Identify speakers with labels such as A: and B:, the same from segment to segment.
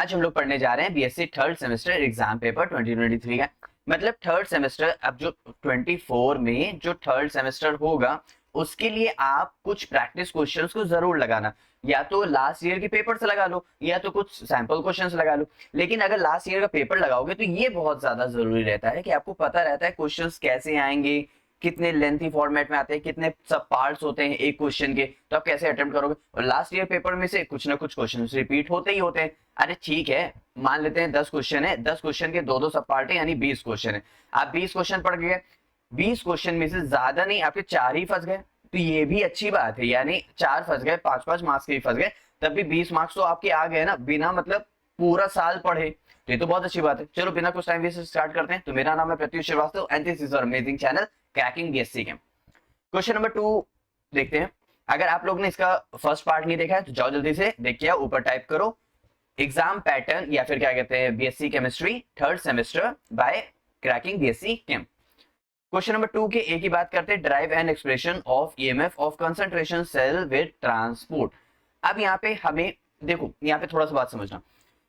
A: आज हम लोग पढ़ने जा रहे हैं BSc third semester exam paper 2023 का। मतलब थर्ड सेमेस्टर अब जो 24 में जो थर्ड सेमेस्टर होगा उसके लिए आप कुछ प्रैक्टिस क्वेश्चंस को जरूर लगाना। या तो लास्ट ईयर के पेपर से लगा लो या तो कुछ सैंपल क्वेश्चंस लगा लो। लेकिन अगर लास्ट ईयर का पेपर लगाओगे तो ये बहुत ज्यादा जरूरी रहता है कि आपको पता रहता है क्वेश्चंस कैसे आएंगे, कितने लेंथी फॉर्मेट में आते हैं, कितने सब पार्ट्स होते हैं एक क्वेश्चन के, तो आप कैसे अटेम्प्ट करोगे। और लास्ट ईयर पेपर में से कुछ ना कुछ क्वेश्चन रिपीट होते ही होते हैं। अरे ठीक है, मान लेते हैं 10 क्वेश्चन है, 10 क्वेश्चन के दो दो सब पार्ट है, यानी 20 क्वेश्चन है। आप 20 क्वेश्चन पढ़ गए, 20 क्वेश्चन में से ज्यादा नहीं आपके 4 ही फंस गए तो ये भी अच्छी बात है, यानी 4 फंस गए, 5-5 मार्क्स के ही फंस गए, तब भी 20 मार्क्स तो आपके आ गए ना, बिना मतलब पूरा साल पढ़े। तो ये तो बहुत अच्छी बात है। चलो बिना कुछ टाइम वेस्ट स्टार्ट करते हैं। तो मेरा नाम है Pratyush Srivastava and this is our amazing channel cracking BSc के। क्वेश्चन नंबर 2 देखते हैं। अगर आप लोग ने इसका फर्स्ट पार्ट नहीं देखा है तो जाओ जल्दी से देख के ऊपर टाइप करो एग्जाम पैटर्न या फिर क्या कहते हैं BSc chemistry third semester by cracking BSc chem. Question number 2 के एक ही बात करते हैं, derive an expression of EMF of concentration cell with transport. अब यहाँ पे हमें देखो, यहाँ पे थोड़ा सा बात समझना।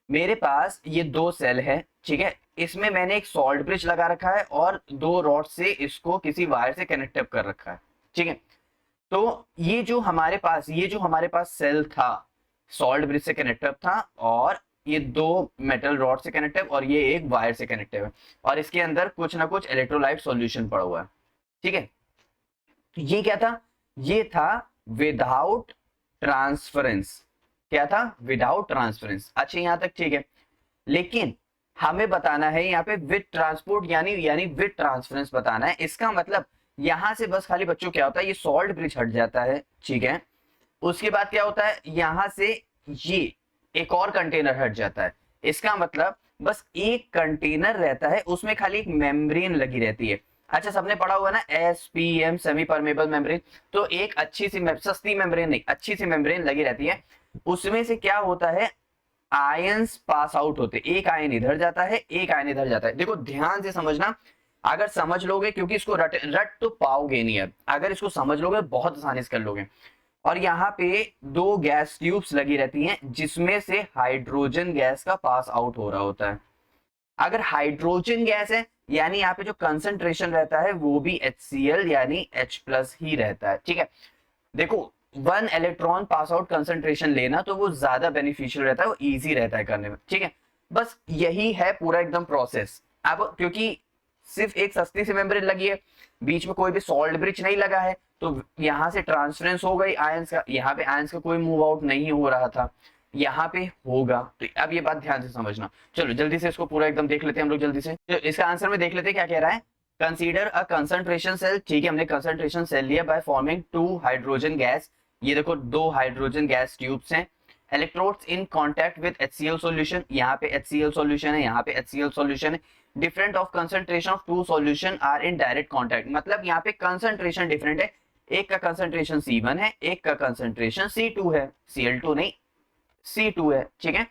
A: मेरे पास ये 2 सेल है, ठीक है, इसमें मैंने एक सॉल्ट ब्रिज लगा रखा है और 2 रॉड से इसको किसी वायर से कनेक्ट कर रखा है, ठीक है। तो ये जो हमारे पास सेल था सॉल्ट ब्रिज से कनेक्टिव था और ये 2 मेटल रॉड से कनेक्टिव और ये एक वायर से कनेक्टिव है और इसके अंदर कुछ ना कुछ इलेक्ट्रोलाइट सॉल्यूशन पड़ा हुआ है, ठीक है। तो ये क्या था? ये था विदाउट ट्रांसफरेंस। क्या था? Without transference. अच्छा यहां तक ठीक है, लेकिन हमें बताना है यहाँ पे विद ट्रांसपोर्ट यानी विद ट्रांसफरेंस बताना है। इसका मतलब यहां से बस खाली बच्चों क्या होता है, ये सॉल्ट ब्रिज हट जाता है, ठीक है। उसके बाद क्या होता है, यहां से ये एक और कंटेनर हट जाता है। इसका मतलब बस एक कंटेनर रहता है, उसमें खाली एक मेम्ब्रेन लगी रहती है। अच्छा सबने पढ़ा हुआ ना एसपीएम सेमी परमेबल मेम्ब्रेन, तो एक अच्छी सी सस्ती मेम्ब्रेन नहीं, अच्छी सी मेम्ब्रेन लगी रहती है। उसमें से क्या होता है, आयंस पास आउट होते, एक आयन इधर जाता है एक आयन इधर जाता है। देखो ध्यान से समझना, अगर समझ लोगे, क्योंकि इसको रट तो पाओगे नहीं, अब अगर इसको समझ लोगे बहुत आसानी से कर लोगे। और यहाँ पे 2 गैस ट्यूब्स लगी रहती हैं जिसमें से हाइड्रोजन गैस का पास आउट हो रहा होता है। अगर हाइड्रोजन गैस है यानी यहाँ पे जो कंसंट्रेशन रहता है वो भी HCl यानी H+ ही रहता है, ठीक है। देखो 1 इलेक्ट्रॉन पास आउट कंसंट्रेशन लेना तो वो ज्यादा बेनिफिशियल रहता है, वो इजी रहता है करने में, ठीक है। बस यही है पूरा एकदम प्रोसेस। अब क्योंकि सिर्फ एक सस्ती सी मेम्ब्रेन लगी है, बीच में कोई भी सॉल्ट ब्रिज नहीं लगा है, तो यहां से ट्रांसफरेंस हो गई आयंस का, यहाँ पे आयंस का कोई मूव आउट नहीं हो रहा था, यहाँ पे होगा। तो अब ये बात ध्यान से समझना। चलो जल्दी से इसको पूरा एकदम देख लेते हैं हम लोग जल्दी से। तो इसका आंसर में देख लेते हैं क्या कह रहा है। कंसीडर अ कंसंट्रेशन सेल, ठीक है, हमने कंसंट्रेशन सेल लिया बाय फॉर्मिंग 2 हाइड्रोजन गैस। ये देखो 2 हाइड्रोजन गैस ट्यूब्स हैं, electrodes in contact with HCl solution, यहाँ पे HCl सॉल्यूशन है, यहाँ पे HCl सॉल्यूशन है। Different of concentration of 2 solution are in direct contact, मतलब यहाँ पे कंसंट्रेशन डिफरेंट है, एक का कंसंट्रेशन C1 है, एक का कंसंट्रेशन C2 है, Cl2 नहीं C2 है, ठीक है।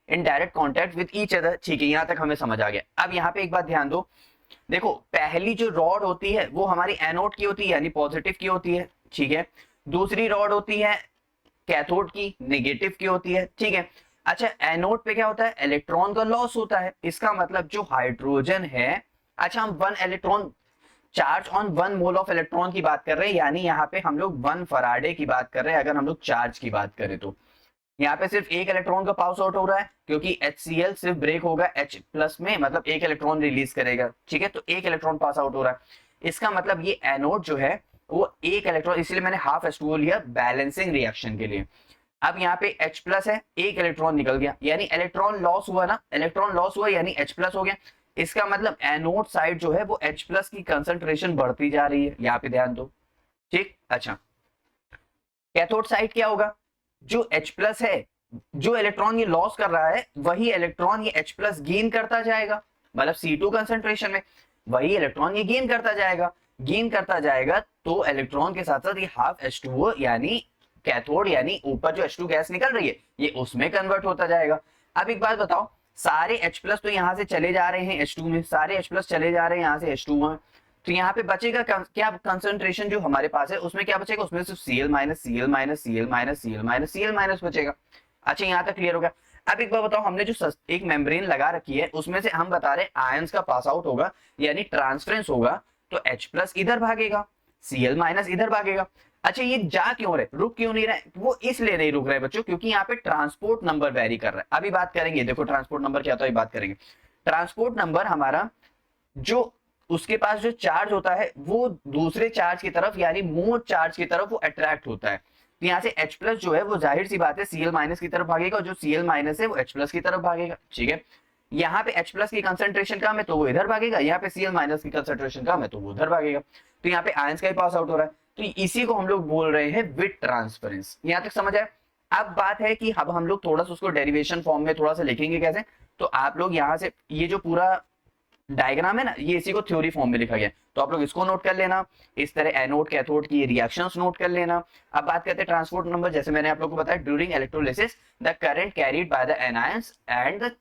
A: इन direct contact with each other, ठीक है, यहां तक हमें समझ आ गया। अब यहाँ पे एक बात ध्यान दो, देखो पहली जो रॉड होती है वो हमारी एनोड की होती है यानी पॉजिटिव की होती है, ठीक है। दूसरी रॉड होती है कैथोड की, नेगेटिव की होती है, ठीक है। अच्छा एनोड पे क्या होता है, इलेक्ट्रॉन का लॉस होता है। इसका मतलब जो हाइड्रोजन है, अच्छा हम 1 electron charge on 1 mole of electron की बात कर रहे हैं, यानी यहाँ पे हम लोग 1 फराडे की बात कर रहे हैं। अगर हम लोग चार्ज की बात करें तो यहाँ पे सिर्फ एक इलेक्ट्रॉन का पास आउट हो रहा है, क्योंकि HCl सिर्फ ब्रेक होगा H+ में, मतलब एक इलेक्ट्रॉन रिलीज करेगा, ठीक है। तो एक इलेक्ट्रॉन पास आउट हो रहा है। इसका मतलब ये एनोड जो है वो एक इलेक्ट्रॉन, इसलिए मैंने हाफ H2O लिया बैलेंसिंग रिएक्शन के लिए। अब यहाँ पे H+ है, एक इलेक्ट्रॉन निकल गया, यानी इलेक्ट्रॉन लॉस हुआ ना, इलेक्ट्रॉन लॉस हुआ यानी H+ हो गया। इसका मतलब एनोड साइड जो है वो H+ की कंसंट्रेशन बढ़ती जा रही है, यहाँ पे ध्यान दो, ठीक। अच्छा कैथोड साइड क्या होगा, जो H+ है, जो इलेक्ट्रॉन ये लॉस कर रहा है वही इलेक्ट्रॉन ये H+ गेन करता जाएगा, मतलब C2 कंसंट्रेशन में वही इलेक्ट्रॉन ये गेन करता जाएगा। तो इलेक्ट्रॉन के साथ साथ ये हाफ H2O यानी कैथोड यानी ऊपर जो H2 गैस निकल रही है ये उसमें कन्वर्ट होता जाएगा। अब एक बात बताओ, सारे H+ तो यहां से चले जा रहे हैं H2 में, सारे H+ चले जा रहे हैं यहां से H2 में, तो यहाँ पे बचेगा क्या कंसंट्रेशन जो हमारे पास है उसमें क्या बचेगा, उसमें सिर्फ Cl- Cl- Cl- Cl- Cl- Cl- बचेगा। अच्छा यहाँ तक क्लियर हो गया। अब एक बार बताओ, हमने जो एक मेम्ब्रेन लगा रखी है उसमें से हम बता रहे आयंस का पास आउट होगा यानी ट्रांसफरेंस होगा, तो H प्लस इधर भागेगा, Cl माइनस इधर भागेगा। अच्छा ये जा क्यों रहे, रुक क्यों नहीं रहे, वो इसलिए नहीं रुक रहे बच्चों क्योंकि यहाँ पे ट्रांसपोर्ट नंबर वेरी कर रहा है। अभी बात करेंगे, देखो ट्रांसपोर्ट नंबर क्या होता है बात करेंगे। ट्रांसपोर्ट नंबर हमारा जो उसके पास जो चार्ज होता है वो दूसरे चार्ज की तरफ यानी मोर चार्ज की तरफ वो अट्रैक्ट होता है। तो यहाँ से H प्लस जो है वो जाहिर सी बात है Cl माइनस की तरफ भागेगा, और जो Cl माइनस है वो H प्लस की तरफ भागेगा। ठीक है, यहाँ पे H प्लस की कंसंट्रेशन कम है तो वो इधर भागेगा, यहाँ पे Cl माइनस की कंसंट्रेशन कम है तो वो उधर भागेगा। तो यहाँ पे आयंस का ही पास आउट हो रहा है, तो इसी को हम लोग बोल रहे हैं विट ट्रांसफरेंस। यहाँ तक समझ आए। अब बात है कि अब हम लोग थोड़ा सा उसको डेरिवेशन फॉर्म में थोड़ा सा लिखेंगे कैसे, तो आप लोग यहाँ से ये जो पूरा डायग्राम है ना, ये इसी को थ्योरी फॉर्म में लिखा गया, तो आप लोग इसको नोट कर लेना। इस तरह एनोड कैथोड की रिएक्शंस नोट कर लेना। अब बात करते हैं ट्रांसपोर्ट नंबर। जैसे मैंने आप लोग को बताया, during electrolysis the current carried by the anions and the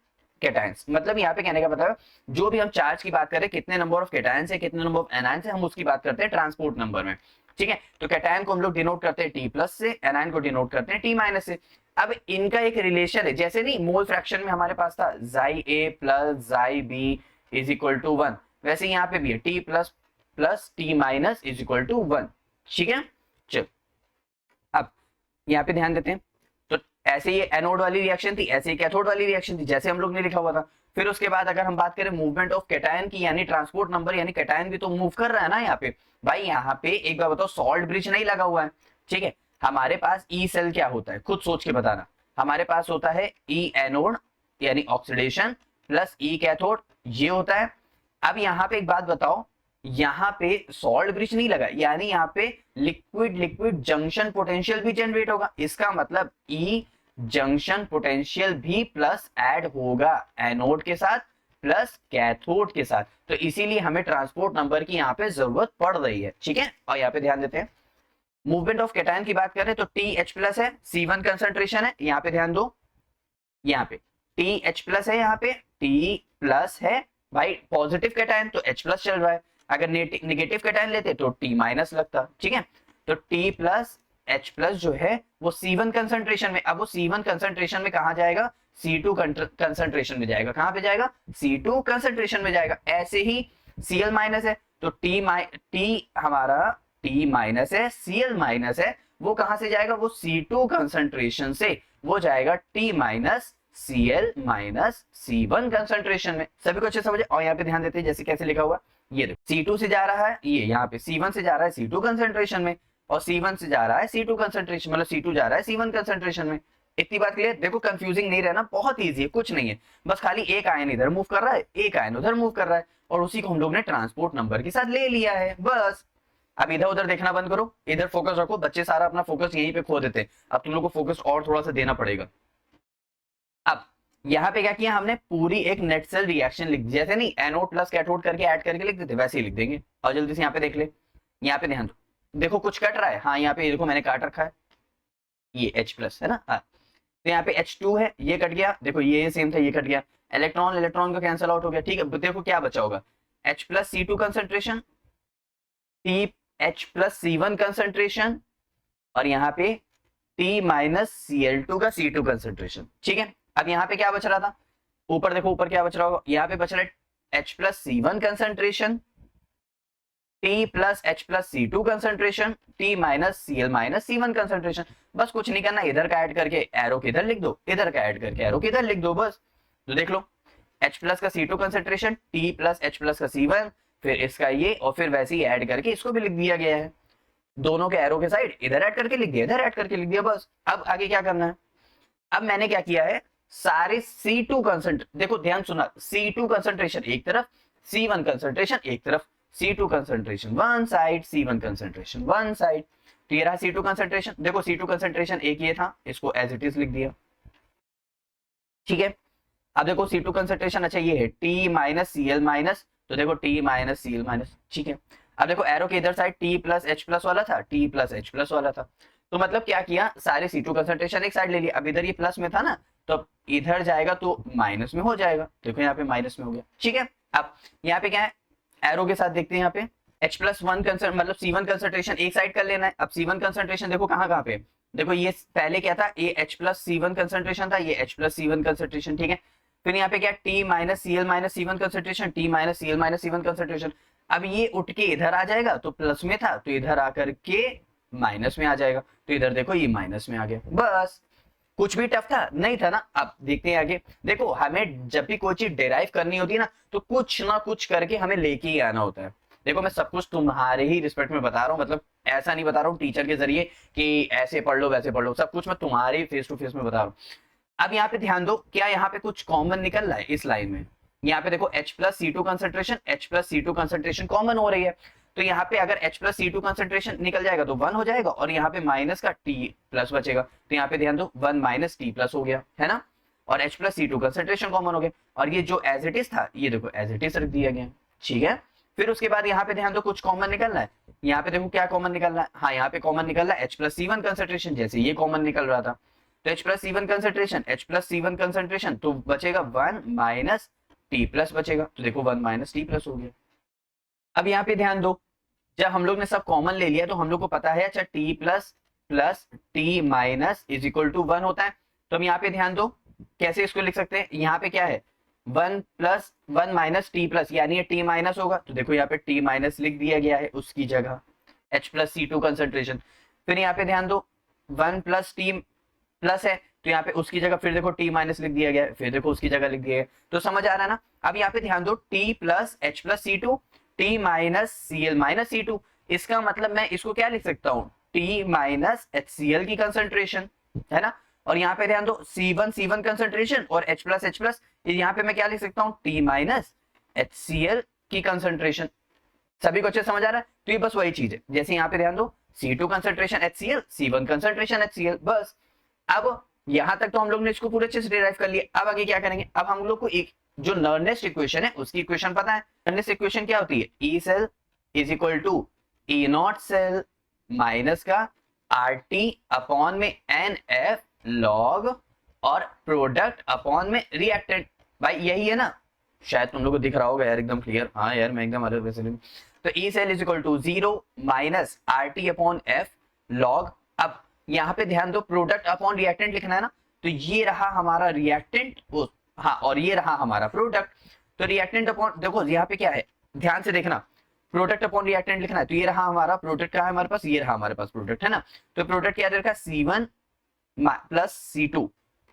A: cations, मतलब यहाँ पे कहने का मतलब जो भी हम चार्ज की बात करें, कितने नंबर ऑफ कैटायंस है कितने नंबर ऑफ एनायंस है, हम उसकी बात करते हैं ट्रांसपोर्ट नंबर में। ठीक है, तो कैटायन को हम लोग डिनोट करते हैं T प्लस से, एनायन को डिनोट करते हैं T माइनस से। अब इनका एक रिलेशन है, जैसे नहीं मोल फ्रैक्शन में हमारे पास था Xi A plus Xi B is equal to 1, वैसे यहाँ पे भी है T plus plus T minus is equal to 1। ठीक है, चल अब यहाँ पे ध्यान देते हैं। तो ऐसे ये एनोड वाली रिएक्शन थी, ऐसे ही कैथोड वाली रिएक्शन थी, जैसे हम लोग ने लिखा हुआ था। फिर उसके बाद अगर हम बात करें मूवमेंट ऑफ कैटायन की, यानी ट्रांसपोर्ट नंबर, यानी कैटायन भी तो मूव कर रहा है ना यहाँ पे। भाई यहाँ पे एक बार बताओ, सॉल्ट ब्रिज नहीं लगा हुआ है। ठीक है, हमारे पास ई सेल क्या होता है खुद सोच के बताना। हमारे पास होता है ई एनोड यानी ऑक्सीडेशन प्लस ई कैथोड, ये होता है। अब यहाँ पे एक बात बताओ, यहाँ पे सॉल्ट ब्रिज नहीं लगा, यानी यहाँ पे लिक्विड लिक्विड जंक्शन पोटेंशियल भी जनरेट होगा। इसका मतलब ई जंक्शन पोटेंशियल भी प्लस ऐड होगा एनोड के साथ प्लस कैथोड के साथ, तो इसीलिए हमें ट्रांसपोर्ट नंबर की यहाँ पे जरूरत पड़ रही है। ठीक है, और यहाँ पे ध्यान देते हैं, मूवमेंट ऑफ कैटायन की बात करें तो TH प्लस है, C1 कंसंट्रेशन है, यहाँ पे ध्यान दो, यहाँ पे TH प्लस है, यहाँ पे T प्लस है। भाई पॉजिटिव कैटायन तो H प्लस चल रहा है, अगर नेगेटिव कैटायन लेते तो T माइनस लगता। ठीक है, तो T प्लस H प्लस जो है वो C1 कंसंट्रेशन में, अब वो C1 कंसंट्रेशन में कहा जाएगा, C2 कंसंट्रेशन में जाएगा। कहां पे जाएगा, C2 कंसंट्रेशन में जाएगा। ऐसे ही Cl माइनस है तो T हमारा T माइनस है, Cl माइनस है, वो कहां से जाएगा, वो C2 कंसंट्रेशन से वो जाएगा T minus Cl minus C1 concentration में। सभी को अच्छे समझे। और यहाँ पे ध्यान देते हैं जैसे कैसे लिखा हुआ, ये देखो C2 से जा रहा है, ये यहाँ पे C1 से जा रहा है C2 कंसंट्रेशन में, और C1 से जा रहा है C2 कंसंट्रेशन, मतलब C2 जा रहा है C1 कंसंट्रेशन में। इतनी बात क्लियर। देखो कंफ्यूजिंग नहीं रहना, बहुत इजी है, कुछ नहीं है, बस खाली एक आयन इधर मूव कर रहा है एक आयन उधर मूव कर रहा है, और उसी को हम लोग ने ट्रांसपोर्ट नंबर के साथ ले लिया है, बस। अब इधर उधर देखना बंद करो, इधर फोकस रखो। बच्चे सारा अपना फोकस यहीं पे खो देते हैं, अब तुम लोग को फोकस और थोड़ा सा देना पड़ेगा। अब यहाँ पे क्या किया हमने, पूरी एक नेट सेल रिएक्शन लिख दी, जैसे नहीं एनोड प्लस कैथोड करके ऐड करके लिख देते, वैसे ही लिख देंगे। और जल्दी से यहाँ पे देख ले, यहाँ पे ध्यान दो, देखो कुछ कट रहा है, हाँ यहाँ पे देखो मैंने काट रखा है, ये H प्लस है ना, हाँ। तो यहाँ पे H2 है, ये कट गया, देखो ये सेम था, ये कट गया, इलेक्ट्रॉन इलेक्ट्रॉन का कैंसिल आउट हो गया। ठीक है, देखो क्या बचा होगा, H plus C2 concentration, T H plus C1 concentration, और यहाँ पे T माइनस Cl2 का C2 कंसंट्रेशन। ठीक है, अब यहाँ पे क्या बच रहा था, ऊपर देखो ऊपर क्या बच रहा होगा, यहाँ पे बच रहा है H plus C1 concentration, T plus H plus C2 concentration, T minus Cl minus C1 concentration. बस कुछ नहीं करना, इधर का ऐड करके एरो किधर लिख दो, इधर का ऐड करके एरो किधर लिख दो, बस। तो देख लो H प्लस का C2 concentration, T plus H plus का C1, फिर इसका ये, और फिर वैसे ही ऐड करके इसको भी लिख दिया गया है। दोनों के एरो के साइड इधर ऐड करके लिख दिया, इधर ऐड करके लिख दिया, बस। अब आगे क्या करना है, अब मैंने क्या किया है, सारे C2 कंसंट्रेशन, देखो ध्यान सुना, C2 कंसंट्रेशन एक तरफ, C1 कंसंट्रेशन एक तरफ, C2 concentration one side, C1 concentration one side. तो ये रहा C2 कंसंट्रेशन, देखो C2 कंसंट्रेशन एक ये था, इसको एज इट इज लिख दिया। ठीक है, अब देखो C2 कंसंट्रेशन, अच्छा ये है T माइनस Cl माइनस, तो देखो T माइनस Cl माइनस। ठीक है, अब देखो एरो के इधर side T plus H plus वाला था, T प्लस H प्लस वाला था, तो मतलब क्या किया, सारे C2 कंसंट्रेशन एक साइड ले लिया। अब इधर ये प्लस में था ना, तो इधर जाएगा तो माइनस में हो जाएगा, देखो यहाँ पे माइनस में हो गया। ठीक है, अब यहाँ पे क्या है, एरो के साथ देखते हैं, यहाँ पे H प्लस 1 मतलब C1 कंसंट्रेशन एक साइड कर लेना है। अब C1 कंसंट्रेशन देखो कहाँ कहाँ पे, देखो ये पहले क्या था, ये H+C1 कंसंट्रेशन था, ये H+C1 कंसंट्रेशन, ठीक है। फिर यहाँ पे क्या, T minus Cl minus C1 concentration, T minus Cl minus C1 concentration. अब ये उठ के इधर आ जाएगा, तो प्लस में था तो इधर आकर के माइनस में आ जाएगा, तो इधर देखो ये माइनस में आ गया। बस, कुछ भी टफ था नहीं था ना। अब देखते हैं आगे। देखो हमें जब भी कोई चीज डिराइव करनी होती है ना, तो कुछ ना कुछ करके हमें लेके ही आना होता है। देखो मैं सब कुछ तुम्हारे ही रिस्पेक्ट में बता रहा हूँ, मतलब ऐसा नहीं बता रहा हूँ टीचर के जरिए कि ऐसे पढ़ लो वैसे पढ़ लो, सब कुछ मैं तुम्हारे फेस टू फेस में बता रहा हूँ। अब यहाँ पे ध्यान दो, क्या यहाँ पे कुछ कॉमन निकल रहा है इस लाइन में? यहाँ पे देखो H+C2 concentration, H+C2 concentration common हो रही है, तो यहाँ पे अगर H+C2 कंसंट्रेशन निकल जाएगा तो 1 हो जाएगा, और यहाँ पे माइनस का T प्लस बचेगा, तो यहाँ पे ध्यान दो 1 माइनस T प्लस हो गया, है ना, और H+C2 कंसंट्रेशन कॉमन हो गया, और ये जो एज इट इज था ये देखो एज इट इज रख दिया गया, ठीक है। फिर उसके बाद यहाँ पे ध्यान दो कुछ कॉमन निकल रहा है, यहाँ पे देखो क्या कॉमन निकल रहा है, हाँ यहाँ पे कॉमन निकल रहा है H+C1 कंसंट्रेशन, जैसे ये कॉमन निकल रहा था, तो H+C1 कंसंट्रेशन, H+C1 कंसंट्रेशन, तो बचेगा 1 माइनस T प्लस बचेगा, तो देखो 1 माइनस T प्लस हो गया। अब यहाँ पे ध्यान दो, जब हम लोग ने सब कॉमन ले लिया तो हम लोग को पता है अच्छा T plus plus T minus is equal to 1 होता है, तो हम यहाँ पे ध्यान दो कैसे इसको लिख सकते हैं, यहाँ पे क्या है 1 प्लस 1 माइनस T प्लस, यानी ये T माइनस होगा, तो देखो यहाँ पे T माइनस लिख दिया गया है उसकी जगह H+C2 कंसंट्रेशन। फिर यहाँ पे ध्यान दो 1 प्लस T प्लस है, तो यहाँ पे उसकी जगह फिर देखो T माइनस लिख दिया गया है, फिर देखो उसकी जगह लिख दिया गया, तो समझ आ रहा है ना। अब यहाँ पे ध्यान दो T plus H+C2, T minus Cl minus C2, इसका मतलब मैं इसको क्या लिख सकता हूँ, T माइनस HCl की कंसंट्रेशन, है ना। और यहाँ पे ध्यान दो C1 कंसंट्रेशन और H+H+, यहाँ पे मैं क्या लिख सकता हूँ, T माइनस HCl की कंसंट्रेशन। सभी को अच्छे समझ आ रहा है, तो ये बस वही चीज है, जैसे यहाँ पे ध्यान दो C2 concentration HCl, C1 concentration HCl, बस। अब यहां तक तो हम लोग ने इसको पूरे अच्छे से डिराइव कर लिया। अब आगे क्या करेंगे, अब हम लोग को एक जो नर्नेस्ट इक्वेशन है उसकी इक्वेशन पता है। नर्नेस्ट इक्वेशन क्या होती है, E cell is equal to E naught cell minus का RT अपॉन में NF लॉग और प्रोडक्ट अपॉन में रिएक्टेंट। भाई यही है ना, शायद तुम लोग को दिख रहा होगा यार एकदम क्लियर, हाँ यार मैं एकदम अलग वैसे। तो E cell is equal to 0 minus RT upon F log. अब यहाँ पे ध्यान दो प्रोडक्ट अपॉन रिएक्टेंट लिखना है ना, तो ये रहा हमारा रिएक्टेंट, हाँ, और ये रहा हमारा प्रोडक्ट। तो रिएक्टेंट अपॉन, देखो यहाँ पे क्या है ध्यान से देखना, प्रोडक्ट अपॉन रिएक्टेंट लिखना है, तो ये रहा हमारा प्रोडक्ट, कहाँ है हमारे पास, ये रहा हमारे पास प्रोडक्ट, है ना। तो प्रोडक्ट क्या दे रखा है, C1 plus C2,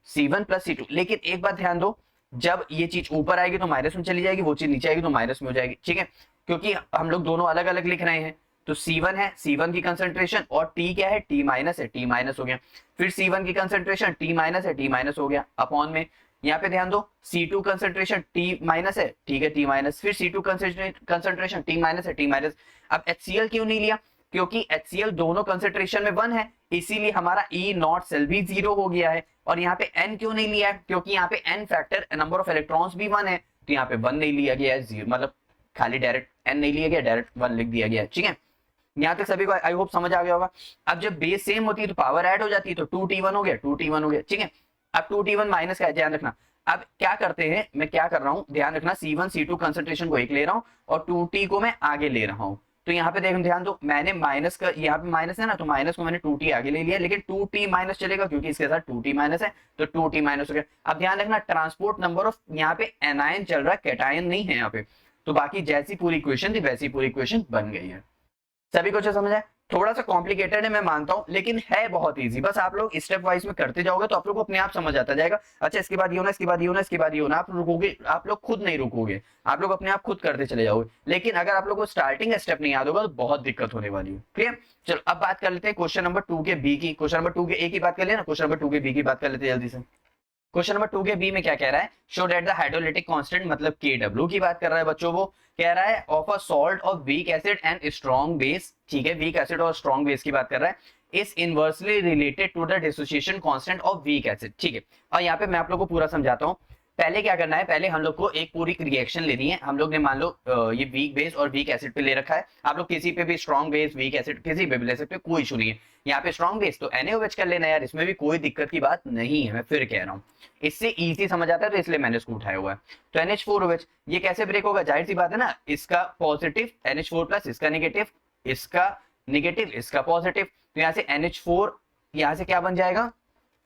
A: C1 plus C2। लेकिन एक बात ध्यान दो, जब ये चीज ऊपर आएगी तो माइनस में चली जाएगी, वो चीज नीचे आएगी तो माइनस में हो जाएगी, ठीक है, क्योंकि हम लोग दोनों अलग अलग लिख रहे हैं। तो C1 है, C1 की कंसंट्रेशन, और T क्या है, T माइनस है, T माइनस हो गया। फिर C1 की कंसंट्रेशन T माइनस है, T माइनस हो गया, अपॉन में यहाँ पे ध्यान दो C2 कंसंट्रेशन T माइनस है, ठीक है, T माइनस, फिर C2 कंसंट्रेशन T माइनस है, T माइनस। अब HCl क्यों नहीं लिया, क्योंकि HCl दोनों कंसंट्रेशन में 1 है, इसीलिए हमारा E नॉट सेल भी 0 हो गया है। और यहाँ पे N क्यों नहीं लिया है, क्योंकि यहाँ पे N factor number of electrons भी 1 है, तो यहाँ पे 1 नहीं लिया गया है, 0 मतलब खाली डायरेक्ट N नहीं लिया गया, डायरेक्ट 1 लिख दिया गया, ठीक है। यहाँ तक सभी को आई होप समझ आ गया होगा। अब जब बेस सेम होती है तो पावर ऐड हो जाती है, तो 2T1 हो गया, 2T1 हो गया, ठीक है। अब 2T1 माइनस का ध्यान रखना। अब क्या करते हैं, मैं क्या कर रहा हूँ ध्यान रखना, C1 C2 कंसंट्रेशन को एक ले रहा हूँ और 2T को मैं आगे ले रहा हूँ। तो यहाँ पे देखो ध्यान दो, मैंने माइनस का, यहाँ पे माइनस है ना, तो माइनस को मैंने 2T आगे ले लिया, लेकिन 2T माइनस चलेगा क्योंकि इसके साथ 2T माइनस है, तो 2T माइनस हो गया। अब ध्यान रखना ट्रांसपोर्ट नंबर ऑफ, यहाँ पे एनायन चल रहा है, कैटायन नहीं है यहाँ पे, तो बाकी जैसी पूरी इक्वेशन थी वैसी पूरी इक्वेशन बन गई है। सभी कुछ समझ आए, थोड़ा सा कॉम्प्लिकेटेड है मैं मानता हूं, लेकिन है बहुत इजी, बस आप लोग स्टेप वाइज में करते जाओगे तो आप लोग को अपने आप समझ आता जाएगा। अच्छा इसके बाद ये होना, इसके बाद ये होना, इसके बाद ये होना, आप रुकोगे, आप लोग खुद नहीं रुकोगे, आप लोग अपने आप खुद करते चले जाओगे। लेकिन अगर आप लोग को स्टार्टिंग स्टेप नहीं याद होगा तो बहुत दिक्कत होने वाली है, क्लियर। चलो अब बात कर लेते हैं क्वेश्चन नंबर 2 के बी की। क्वेश्चन नंबर 2 के ए की बात कर लिया ना, क्वेश्चन नंबर 2 के बी की बात कर लेते हैं जल्दी से। क्वेश्चन नंबर 2 के बी में क्या कह रहा है, show that the hydrolytic constant, मतलब Kw की बात कर रहा है बच्चों, वो कह रहा है of a salt of weak acid and strong base, ठीक है, वीक एसिड और स्ट्रॉन्ग बेस की बात कर रहा है, is inversely related to the dissociation constant of weak acid, ठीक है। और यहाँ पे मैं आप लोग को पूरा समझाता हूँ। पहले क्या करना है, पहले हम लोग को एक पूरी रिएक्शन लेनी है। हम लोग ने मान लो ये वीक बेस और वीक एसिड पे ले रखा है, आप लोग किसी पे भी स्ट्रॉन्ग बेस वीक एसिड किसी पे भी ले सकते हो, कोई इशू नहीं है। यहाँ पे स्ट्रॉन्ग बेस तो NaOH कर लेना यार, इसमें भी कोई दिक्कत की बात नहीं है, मैं फिर कह रहा हूँ, इससे इजी समझ आता है तो इसलिए मैंने इसको उठाया हुआ है। तो NH4OH ये कैसे ब्रेक होगा, जाहिर सी बात है ना, इसका पॉजिटिव NH4 प्लस, इसका नेगेटिव, इसका नेगेटिव, इसका पॉजिटिव, तो यहाँ से NH4 यहां से क्या बन जाएगा,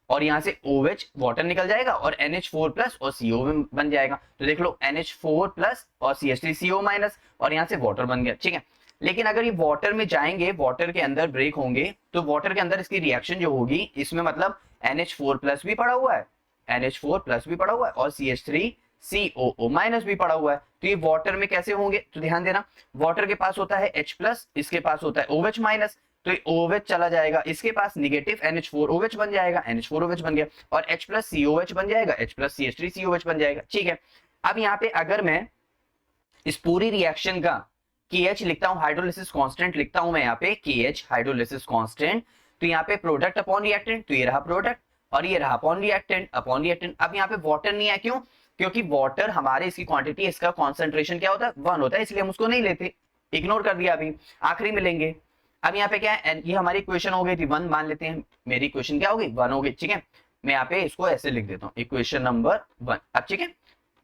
A: और यहां से OH वाटर निकल जाएगा और NH4 प्लस और CO बन जाएगा। तो देख लो NH4 प्लस और CH3CO माइनस, और यहां से वाटर बन गया, ठीक है। लेकिन अगर ये वाटर में जाएंगे, वाटर के अंदर ब्रेक होंगे, तो वाटर के अंदर इसकी रिएक्शन जो होगी, इसमें मतलब NH4 प्लस भी पड़ा हुआ है, NH4 प्लस भी पड़ा हुआ है और CH3COO माइनस भी पड़ा हुआ है। तो ये वाटर में कैसे होंगे, तो ध्यान देना, वाटर के पास होता है H प्लस, इसके पास होता है OH माइनस, तो ये OH चला जाएगा, इसके पास निगेटिव NH4OH बन जाएगा, NH4OH बन गया, और H प्लस COH बन जाएगा, H प्लस CH3COH बन जाएगा, ठीक है। अब यहाँ पे अगर मैं इस पूरी रिएक्शन का KH लिखता हूं, हाइड्रोलिसिस कांस्टेंट लिखता हूं मैं यहाँ पे KH हाइड्रोलिसिस कांस्टेंट, तो यहाँ पे प्रोडक्ट अपॉन रिएक्टेंट, तो ये रहा प्रोडक्ट और ये रहा अपॉन रिएक्टेंट अपॉन रिएक्टेंट। अब यहाँ पे वाटर नहीं है, क्यों, क्योंकि वाटर हमारे इसकी क्वांटिटी, इसका कॉन्सेंट्रेशन क्या होता है, 1 होता है, इसलिए हम उसको नहीं लेते, इग्नोर कर दिया, अभी आखिरी में लेंगे। अब यहाँ पे क्या है, ये हमारी इक्वेशन हो गई थी 1, मान लेते हैं मेरी इक्वेशन क्या होगी 1 होगी, ठीक है। मैं यहाँ पे इसको ऐसे लिख देता हूँ, इक्वेशन नंबर 1। अब ठीक है,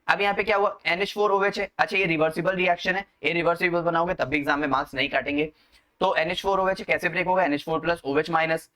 A: अब यहाँ पे क्या हुआ, NH4OH है, अच्छा ये रिवर्सिबल रिएक्शन है, ये रिवर्सिबल बनाओगे तब भी एग्जाम में मार्क्स नहीं काटेंगे। तो NH4OH कैसे ब्रेक होगा, NH4 plus OH minus,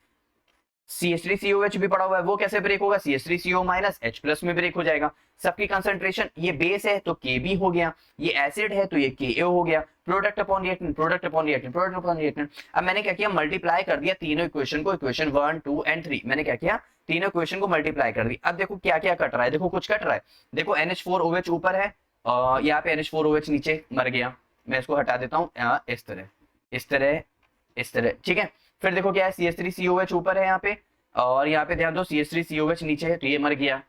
A: CH3COH भी पड़ा हुआ है, वो कैसे ब्रेक होगा, CH3CO माइनस H प्लस में ब्रेक हो जाएगा। सबकी कंसंट्रेशन, ये बेस है तो Kb हो गया, ये एसिड है तो ये Ka हो गया, product upon reactant, product upon reactant, product upon reactant. अब मैंने क्या किया, मल्टीप्लाई कर दिया तीनों इक्वेशन को, इक्वेशन 1, 2 एंड 3, मैंने क्या किया, तीनों इक्वेशन को मल्टीप्लाई कर दी। अब देखो क्या क्या कट रहा है, देखो कुछ कट रहा है, देखो NH4OH ऊपर है, यहाँ पे NH4OH नीचे मर गया, मैं इसको हटा देता हूँ, इस तरह इस तरह इस तरह, ठीक है। फिर देखो क्या है, CH3COH ऊपर है यहाँ पे, और यहाँ पे ध्यान दो CH3COH नीचे है तो ये मर गया,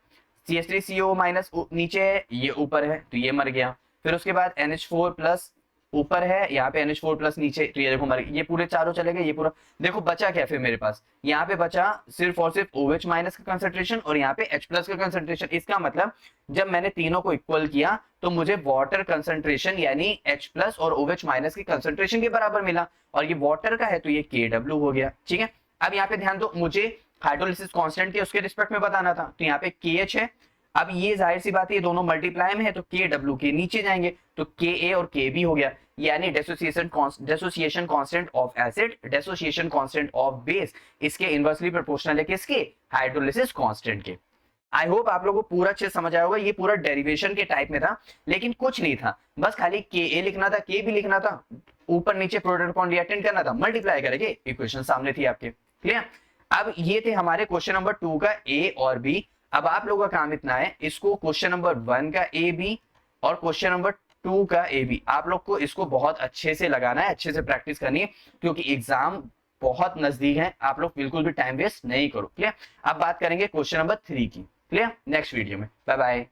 A: CH3CO माइनस नीचे है, ये ऊपर है तो ये मर गया। फिर उसके बाद NH4 प्लस ऊपर है, यहाँ पे NH4 प्लस नीचे, तो ये देखो मर गया, ये पूरे चारों चले गए, ये पूरा देखो बचा क्या फिर मेरे पास, यहाँ पे बचा सिर्फ और सिर्फ OH माइनस का कंसंट्रेशन और यहाँ पे H प्लस का कंसंट्रेशन। इसका मतलब जब मैंने तीनों को इक्वल किया तो मुझे वाटर कंसंट्रेशन यानी H प्लस और OH माइनस की कंसंट्रेशन के बराबर मिला, और ये वाटर का है तो ये KW हो गया, ठीक है। अब यहाँ पे ध्यान दो, मुझे हाइड्रोलिसिस कांस्टेंट के उसके रिस्पेक्ट में बताना था, तो यहाँ पे KH है, अब ये जाहिर सी बात है ये दोनों मल्टीप्लाई में है तो KW के नीचे जाएंगे तो KA और KB हो गया, यानी dissociation constant of acid, dissociation constant of base, इसके इनवर्सली प्रोपोर्शनल है किसके, हाइड्रोलिसिस कांस्टेंट के। आई होप आप लोगों को पूरा अच्छे समझ आया होगा, ये पूरा डेरिवेशन के टाइप में था, लेकिन कुछ नहीं था, बस खाली Ka लिखना था, K भी लिखना था, ऊपर नीचे प्रोडक्ट अपॉन रिएक्टेंट करना था, मल्टीप्लाई करके इक्वेशन सामने थी आपके, क्लियर। अब ये थे हमारे क्वेश्चन नंबर 2 का A और B। अब आप लोगों का काम इतना है, इसको क्वेश्चन नंबर 1 का A B और क्वेश्चन नंबर 2 का A B, आप लोग को इसको बहुत अच्छे से लगाना है, अच्छे से प्रैक्टिस करनी है, क्योंकि एग्जाम बहुत नजदीक है, आप लोग बिल्कुल भी टाइम वेस्ट नहीं करो, क्लियर। अब बात करेंगे क्वेश्चन नंबर 3 की, क्लियर, नेक्स्ट वीडियो में। Bye bye.